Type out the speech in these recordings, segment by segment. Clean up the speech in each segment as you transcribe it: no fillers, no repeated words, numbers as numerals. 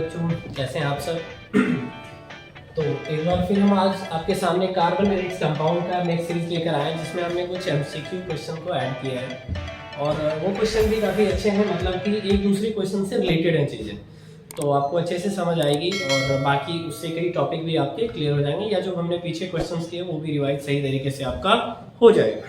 बच्चों, कैसे हैं आप सब। तो एक बार फिर हम आज आपके सामने कार्बन रेडिक्स कंपाउंड का नेक्स्ट सीरीज लेकर आए हैं, जिसमें हमने कुछ एमसीक्यू क्वेश्चन को ऐड किया है और वो क्वेश्चन भी काफ़ी अच्छे हैं, मतलब कि एक दूसरे क्वेश्चन से रिलेटेड हैं चीज़ें, तो आपको अच्छे से समझ आएगी और बाकी उससे कई टॉपिक भी आपके क्लियर हो जाएंगे, या जो हमने पीछे क्वेश्चंस किए वो भी रिवाइज सही तरीके से आपका हो जाएगा।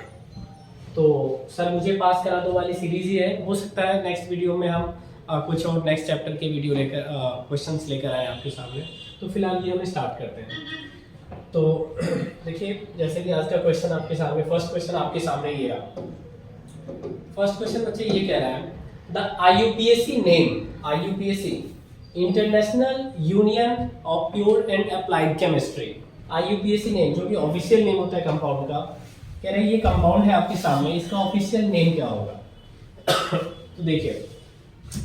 तो सर मुझे पास करा दो वाली सीरीज ही है, हो सकता है नेक्स्ट वीडियो में हम कुछ और नेक्स्ट चैप्टर के वीडियो लेकर क्वेश्चंस लेकर आए आपके सामने। तो फिलहाल ये हमें स्टार्ट करते हैं। तो देखिए, जैसे कि आज का क्वेश्चन आपके सामने, फर्स्ट क्वेश्चन आपके सामने ये रहा। फर्स्ट क्वेश्चन बच्चे ये कह रहा है, the IUPAC name, IUPAC international union of pure and applied chemistry, IUPAC name जो कि ऑफिशियल नेम होता है कंपाउंड का, कह रहे हैं ये कंपाउंड है आपके सामने, इसका ऑफिशियल नेम क्या होगा। तो देखिए,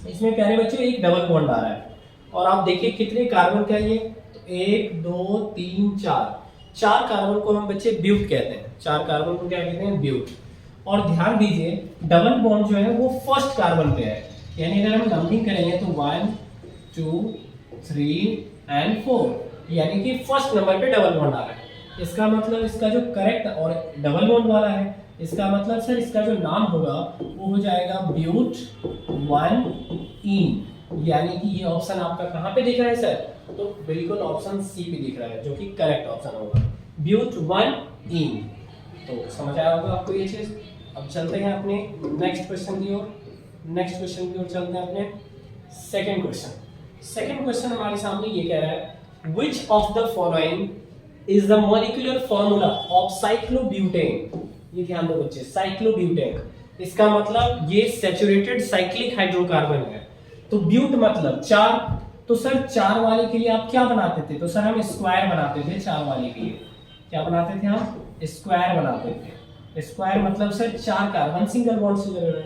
इसमें प्यारे बच्चों एक डबल बॉन्ड आ रहा है और आप देखिए कितने कार्बन का ये, तो 1 2 3 4 कार्बन को हम बच्चे ब्यूट कहते हैं, 4 कार्बन को क्या कहते हैं, ब्यूट। और ध्यान दीजिए डबल बॉन्ड जो है वो फर्स्ट कार्बन पे है, यानी अगर हम नंबरिंग करेंगे तो 1 2 3 एंड 4, यानी कि फर्स्ट नंबर पे डबल बॉन्ड आ रहा है। इसका मतलब इसका जो करेक्ट, और डबल बॉन्ड वाला है, इसका मतलब सर इसका जो नाम होगा वो हो जाएगा ब्यूट 1 यानी कि ये ऑप्शन आपका कहाँ पे दिख रहा है सर, तो बिल्कुल ऑप्शन सी पे दिख रहा है, जो कि करेक्ट ऑप्शन होगा, ब्यूट 1 तो समझ आया होगा आपको ये चीज। अब चलते हैं अपने नेक्स्ट क्वेश्चन की ओर, नेक्स्ट क्वेश्चन की ओर चलते हैं अपने सेकंड क्वेश्चन। सेकंड क्वेश्चन हमारे सामने ये कह रहा है, which of the following is the molecular formula of cyclobutane. ये ध्यान दो बच्चे, साइक्लोब्यूटेन, इसका मतलब ये सैचुरेटेड साइक्लिक हाइड्रोकार्बन है। तो ब्यूट मतलब 4, तो सर 4 वाले के लिए आप क्या बनाते थे, तो सर हम स्क्वायर बनाते थे 4 वाले के लिए, क्या बनाते थे हम, स्क्वायर बनाते थे। स्क्वायर मतलब सर 4 कार्बन सिंगल बॉन्ड से जुड़े हुए,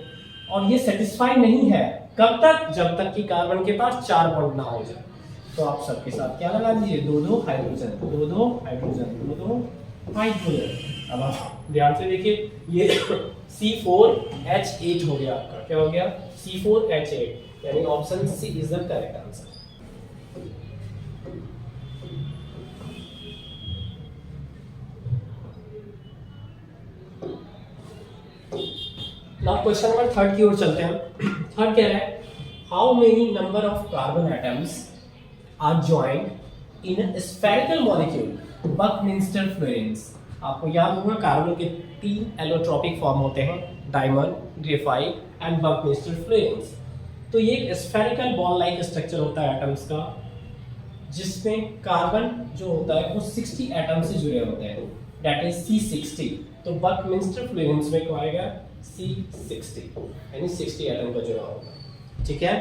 और ये सेटिस्फाई नहीं है कब तक, जब तक कि कार्बन के पास 4 बॉन्ड ना हो जाए। तो आप सबके साथ क्या लगा दीजिए, 2 हाइड्रोजन, 2 हाइड्रोजन, 2 हाइड्रोजन। अब आप ध्यान से देखिए, ये C4H8 हो गया आपका, क्या हो गया, C4H8, यानी option C is the correct answer. Now question number 3 की ओर चलते हैं। थर्ड कह रहा है, how many number of carbon atoms are joined in a spherical molecule buckminsterfullerene. आपको याद होगा कार्बन के 3 एलोट्रोपिक फॉर्म होते हैं, diamond, graphite and Buckminster Florence. तो ये एक स्फेरिकल बॉल लाइक स्ट्रक्चर होता है एटम्स का, जिसमें कार्बन जो होता है वो 60 एटम से जुड़े होते हैं, दैट इज C60। तो बकमिंस्टर फ्लोरेंस में क्या आएगा, C60, यानी 60 एटम का जुड़ा होगा। ठीक है,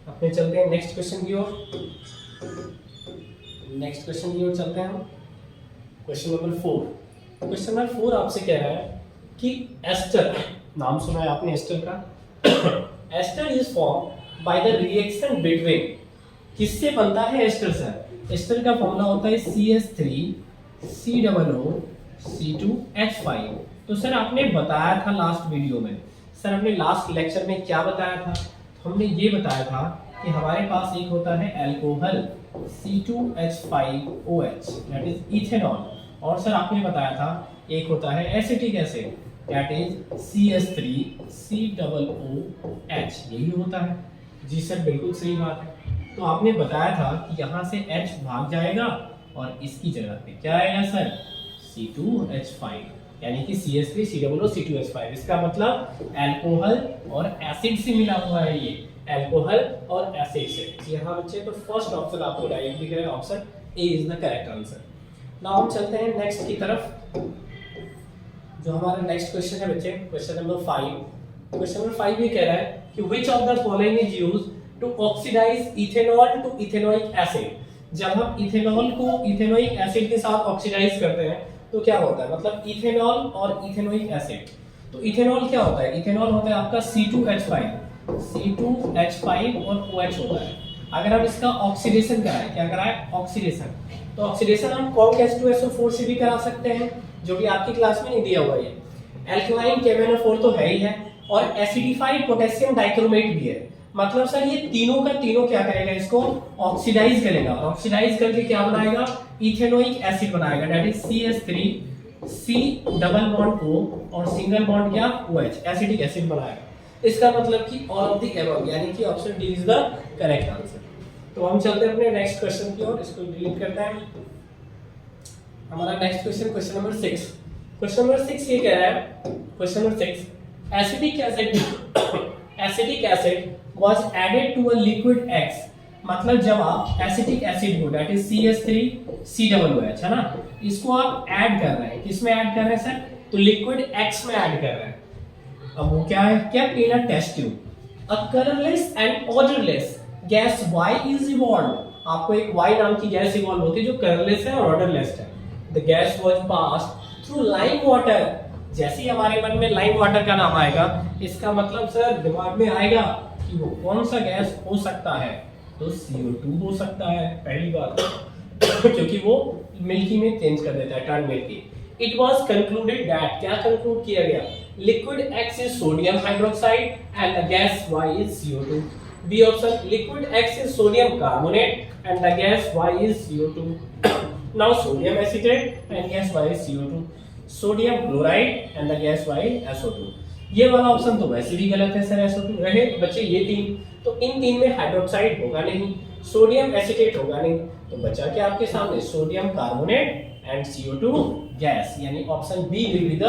अपने चलते हैं नेक्स्ट क्वेश्चन की ओर। नेक्स्ट क्वेश्चन की ओर चलते हैं हम, क्वेश्चन नंबर 4। क्वेश्चन नंबर 4 आपसे कह रहा है कि एस्टर, नाम सुना है आपने एस्टर का। Ester is form by the reaction between, किससे बनता है एस्टर सर, एस्टर का फॉर्मूला होता है CH3 COO C2H5। तो सर आपने बताया था लास्ट वीडियो में, सर हमने लास्ट लेक्चर में क्या बताया था, हमने ये बताया था कि हमारे पास एक होता है alcohol C2H5OH, that is ethanol, और सर आपने बताया था एक होता है acetic acid, that is CH3 COOH, यही होता है। जी सर बिल्कुल सही बात है। तो आपने बताया था कि यहाँ से H भाग जाएगा और इसकी जगह पे क्या आएगा सर, C2H5, यानी कि CH3 COO C2H5। इसका मतलब अल्कोहल और एसिड से मिला हुआ है, ये अल्कोहल और एसिड से। यहाँ बच्चे तो फर्स्ट ऑप्शन आपको डायरेक्ट दिख रहा है, option A is the correct answer. Now हम चलते हैं नेक्स्ट की तरफ, जो हमारा नेक्स्ट क्वेश्चन है बच्चे, क्वेश्चन नंबर 5। क्वेश्चन नंबर 5 ये कह रहा है कि which of the following is used to oxidise ethanol to ethanoic acid. जब हम इथेनॉल को इथेनोइक एसिड के साथ ऑक्सीडाइज करते हैं तो क्या होता है, मतलब इथेनॉल और इथेनोइक एसिड। तो इथेनॉल क्या होता है, इथेनॉल होता है आपका C2H5 और OH होता है। अगर हम इसका ऑक्सीडेशन कराएं, क्या कराएं, ऑक्सीडेशन, तो ऑक्सीडेशन हम कॉक H2SO4 से भी करा सकते हैं, जो कि आपकी क्लास में नहीं दिया हुआ है। एल्कलाइन KMnO4 तो है ही है, और एसिडिफाइड पोटेशियम डाइक्रोमेट भी है। मतलब सर ये तीनों का तीनों क्या करेगा, इसको ऑक्सीडाइज करेगा, और ऑक्सीडाइज करके क्या बनाएगा, इथेनोइक एसिड बनाएगा, that is CH3 C double bond O और सिंगल बॉन्ड क्या OH, एसिडिक एसिड बनाएगा। इसका मतलब कि ऑल ऑफ द अबव, यानी कि option D is the correct answer. तो हम चलते हैं अपने नेक्स्ट क्वेश्चन की ओर, इसको डिलीट करते हैं। हमारा next question, question number 6। Question number 6 ये कह रहा है, question number 6, acetic acid was added to a liquid X, मतलब जब आप एसिटिक एसिड को दैट इज CH3COOH है ना, इसको आप ऐड कर रहे हैं, किसमें ऐड कर रहे हैं सर, तो लिक्विड X में ऐड कर रहे हैं। अब वो क्या है, क्या in a test tube a colourless and odourless gas Y is evolved, आपको एक Y नाम की गैस इवॉल्व होती है जो कलरलेस है और ऑडरलेस है। The gas was passed through lime water, जैसे ही हमारे मन में लाइम वाटर का नाम आएगा, इसका मतलब सर दिमाग में आएगा कि वो कौन सा गैस हो सकता है, तो CO2 हो सकता है पहली बात क्योंकि वो मिल्की में चेंज कर देता है, turn milky. It was concluded that, क्या कंक्लूड किया गया, liquid X is sodium hydroxide and the gas Y is CO2। B option, liquid X is sodium carbonate and the gas Y is CO2। Now sodium acetate and gas Y is CO2, sodium chloride and the gas Y SO2। ये वाला option तो वैसे भी गलत है sir, SO2 रहे बच्चे ये तीन, तो इन तीन में हाइड्रोक्साइड होगा नहीं, सोडियम एसीटेट होगा नहीं, तो बचा क्या आपके सामने, sodium carbonate and CO2 gas, यानी option B will be the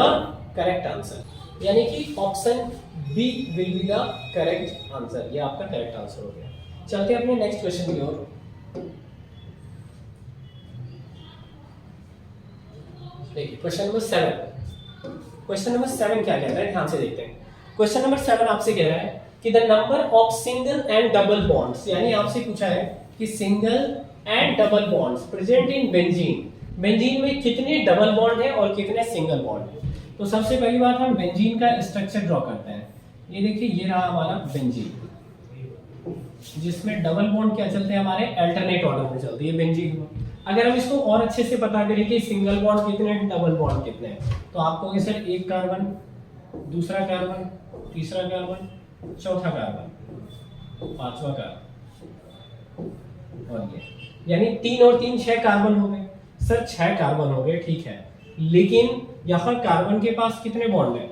correct answer, यानी कि option B will be the correct answer, ये आपका करेक्ट आंसर हो गया। चलते हैं अपने नेक्स्ट क्वेश्चन की ओर। देखिए क्वेश्चन नंबर 7, क्वेश्चन नंबर 7 क्या कहता है, ध्यान से देखते हैं। क्वेश्चन नंबर 7 आपसे कह रहा है कि the number of single and double bonds, यानी आपसे पूछा है कि single and double bonds present in benzene, benzene में कितने डबल बॉन्ड है और कितने सिंगल बॉन्ड है। तो सबसे पहली बात हम बेंजीन का स्ट्रक्चर ड्रॉ करते हैं। ये देखिए ये रहा हमारा बेंजीन, जिसमें डबल बॉन्ड क्या चलते हैं हमारे अल्टरनेट ऑर्डर में चलती है बेंजीन। अगर हम इसको और अच्छे से पता करें कि सिंगल बॉन्ड कितने डबल बॉन्ड कितने हैं, तो आपको ये सर एक कार्बन, दूसरा कार्बन, तीसरा कार्बन, चौथा कार्बन, पांचवा कार्बन और ये, यानी 3 और 3 6 कार्बन हो गए सर, 6 कार्बन हो गए, ठीक है। लेकिन यहाँ कार्बन के पास कितने बॉन्ड है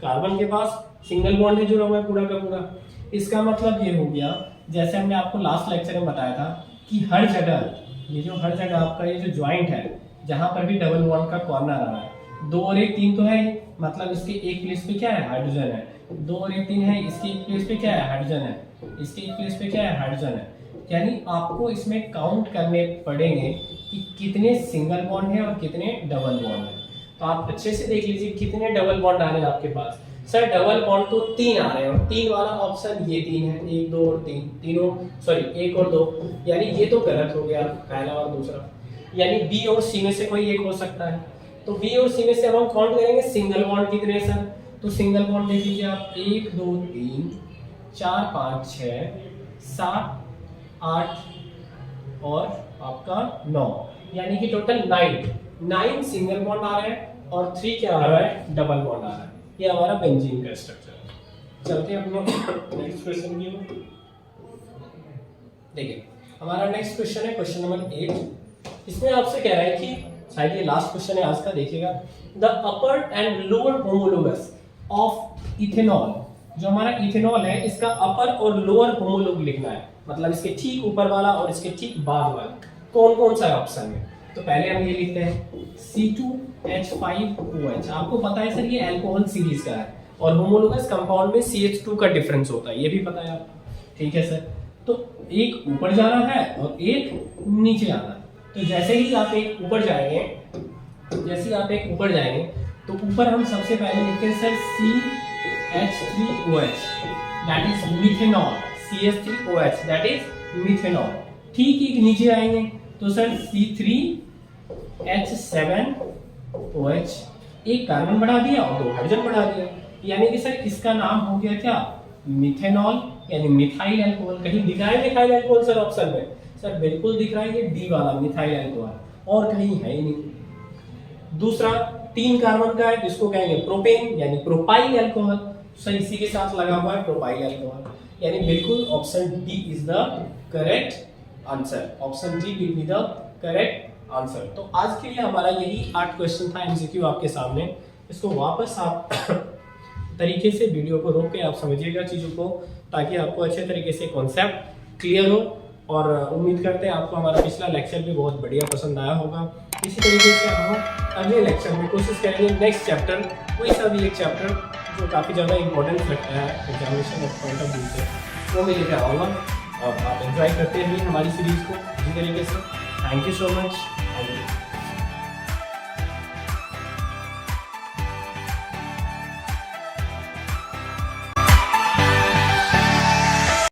कार्बन के पास सिंगल बॉन्ड है जुड़ा हुआ है पूरा का पूरा। इसका मतलब ये हो गया, जैसे हमने आपको लास्ट लेक्चर में बताया था कि हर जगह ये जो हर जगह आपका ये जो ज्वाइंट है, जहां पर भी डबल बॉन्ड का कॉर्नर आ रहा है, 2 और 1 3 तो है ही, मतलब इसके एक प्लेस पे क्या है, हाइड्रोजन है। 2 और 1 3 है, इसके एक प्लेस पे क्या है, हाइड्रोजन है, इसके एक प्लेस पे क्या है, हाइड्रोजन है। यानी आपको इसमें काउंट करने पड़ेंगे कि कितने सिंगल बॉन्ड है और कितने डबल बॉन्ड है। तो आप अच्छे से देख लीजिए कितने डबल बॉन्ड आ रहे हैं आपके पास। सर डबल बॉन्ड तो 3 आ रहे हैं, और 3 वाला ऑप्शन ये 3 है, 1 2 और 3, तीनों सॉरी 1 और 2, यानी ये तो गलत हो गया पहला और दूसरा, यानी बी और सी में से कोई एक हो सकता है। तो बी और सी में से अब हम काउंट करेंगे सिंगल बॉन्ड कितने हैं सर, तो सिंगल बॉन्ड देख लीजिए आप, 1 2 3 4 5 6 7 8 और आपका 9, यानी कि टोटल 9 सिंगल बॉन्ड आ रहे हैं और 3 क्या आ रहा है, डबल बॉन्ड आ रहा है। ये हमारा बेंजीन का स्ट्रक्चर है। चलते हैं अपने नेक्स्ट क्वेश्चन की ओर। देखिए हमारा नेक्स्ट क्वेश्चन है क्वेश्चन नंबर 8। इसमें आपसे कह रहा है कि शायद ये लास्ट क्वेश्चन है आज का, देखिएगा, the upper and lower homologous of ethanol, जो हमारा इथेनॉल है इसका अपर और लोअर होमोलोग लिखना है, मतलब इसके ठीक ऊपर वाला और इसके ठीक बाद वाला कौन कौन सा ऑप्शन है। तो पहले हम ये लिखते हैं C2H5OH, आपको पता है सर ये अल्कोहल सीरीज का है और होमोलोगस कंपाउंड में CH2 का डिफरेंस होता है, ये भी पता है आपको, ठीक है सर। तो एक ऊपर जाना है और एक नीचे आना है। तो जैसे ही आप एक ऊपर जाएंगे, तो ऊपर हम सबसे पहले लिखते हैं sir CH3OH that is methanol, CH3OH that is methanol. ठीक एक नीचे आएंगे तो सर C3H7OH, एक कार्बन बढ़ा दिया और 2 हाइड्रोजन बढ़ा दिया, यानी कि सर इसका नाम हो गया क्या, मिथेनॉल, यानी मिथाइल अल्कोहल। कहीं दिख रहा है मिथाइल अल्कोहल सर ऑप्शन में, सर बिल्कुल दिख रहा है, ये डी वाला मिथाइल अल्कोहल, और कहीं है ही नहीं। दूसरा 3 कार्बन का है जिसको कहेंगे प्रोपेन, यानी प्रोपाइल अल्कोहल, सर इसी के साथ लगा हुआ है प्रोपाइल अल्कोहल, यानी बिल्कुल option D is the correct answer. Option D will be the correct answer. तो आज के लिए हमारा यही 8 क्वेश्चन था एमसीक्यू आपके सामने। इसको वापस आप तरीके से वीडियो को रोक के आप समझिएगा चीज़ों को, ताकि आपको अच्छे तरीके से कॉन्सेप्ट क्लियर हो। और उम्मीद करते हैं आपको हमारा पिछला लेक्चर भी बहुत बढ़िया पसंद आया होगा। इसी तरीके से हम अगले लेक्चर में कोशिश करेंगे नेक्स्ट चैप्टर, कोई सा भी एक चैप्टर जो काफ़ी ज़्यादा इंपॉर्टेंट लगता है एग्जामिनेशन पॉइंट ऑफ व्यू से, वो मैं लेकर आऊँगा। आप एंजॉय करते रहिए हमारी सीरीज़ को इसी तरीके से। Thank you so much.